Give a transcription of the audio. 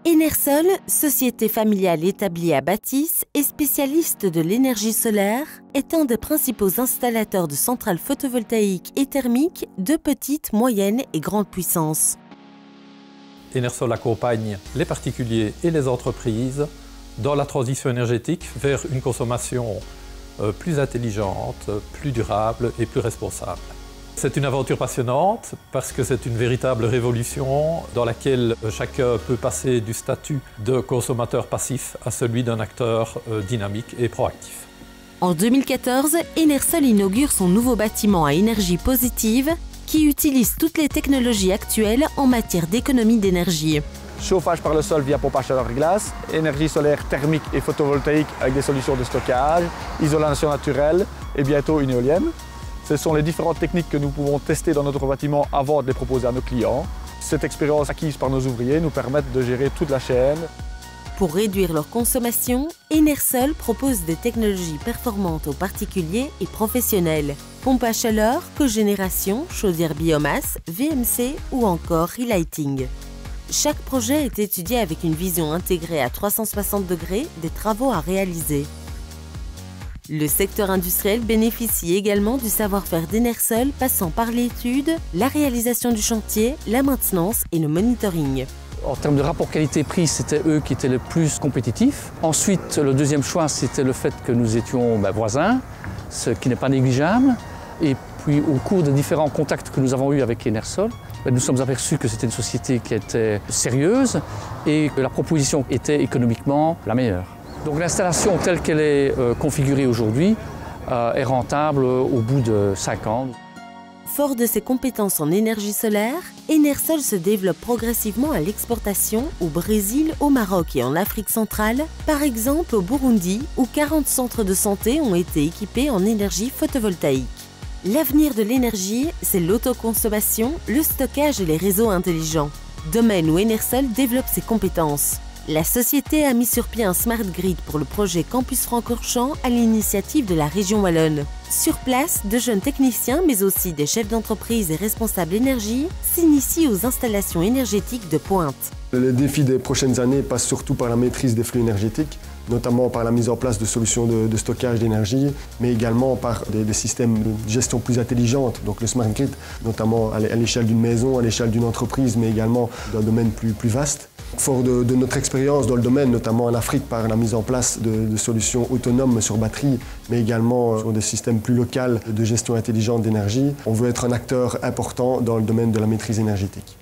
Enersol, société familiale établie à Bâtisse et spécialiste de l'énergie solaire, est un des principaux installateurs de centrales photovoltaïques et thermiques de petite, moyenne et grande puissance. Enersol accompagne les particuliers et les entreprises dans la transition énergétique vers une consommation plus intelligente, plus durable et plus responsable. C'est une aventure passionnante parce que c'est une véritable révolution dans laquelle chacun peut passer du statut de consommateur passif à celui d'un acteur dynamique et proactif. En 2014, Enersol inaugure son nouveau bâtiment à énergie positive qui utilise toutes les technologies actuelles en matière d'économie d'énergie. Chauffage par le sol via pompe à chaleur glace, énergie solaire thermique et photovoltaïque avec des solutions de stockage, isolation naturelle et bientôt une éolienne. Ce sont les différentes techniques que nous pouvons tester dans notre bâtiment avant de les proposer à nos clients. Cette expérience acquise par nos ouvriers nous permet de gérer toute la chaîne. Pour réduire leur consommation, Enersol propose des technologies performantes aux particuliers et professionnels. Pompe à chaleur, cogénération, chaudière biomasse, VMC ou encore relighting. Chaque projet est étudié avec une vision intégrée à 360 degrés des travaux à réaliser. Le secteur industriel bénéficie également du savoir-faire d'Enersol passant par l'étude, la réalisation du chantier, la maintenance et le monitoring. En termes de rapport qualité-prix, c'était eux qui étaient les plus compétitifs. Ensuite, le deuxième choix, c'était le fait que nous étions voisins, ce qui n'est pas négligeable. Et puis, au cours des différents contacts que nous avons eus avec Enersol, nous sommes aperçus que c'était une société qui était sérieuse et que la proposition était économiquement la meilleure. Donc l'installation telle qu'elle est configurée aujourd'hui est rentable au bout de 5 ans. Fort de ses compétences en énergie solaire, Enersol se développe progressivement à l'exportation au Brésil, au Maroc et en Afrique centrale, par exemple au Burundi, où 40 centres de santé ont été équipés en énergie photovoltaïque. L'avenir de l'énergie, c'est l'autoconsommation, le stockage et les réseaux intelligents, domaine où Enersol développe ses compétences. La société a mis sur pied un smart grid pour le projet Campus Francorchamps à l'initiative de la région wallonne. Sur place, de jeunes techniciens, mais aussi des chefs d'entreprise et responsables énergie, s'initient aux installations énergétiques de pointe. Le défi des prochaines années passe surtout par la maîtrise des flux énergétiques, notamment par la mise en place de solutions de stockage d'énergie, mais également par des systèmes de gestion plus intelligentes, donc le smart grid, notamment à l'échelle d'une maison, à l'échelle d'une entreprise, mais également d'un domaine plus vaste. Fort de notre expérience dans le domaine, notamment en Afrique, par la mise en place de solutions autonomes sur batterie, mais également sur des systèmes plus locaux de gestion intelligente d'énergie, on veut être un acteur important dans le domaine de la maîtrise énergétique.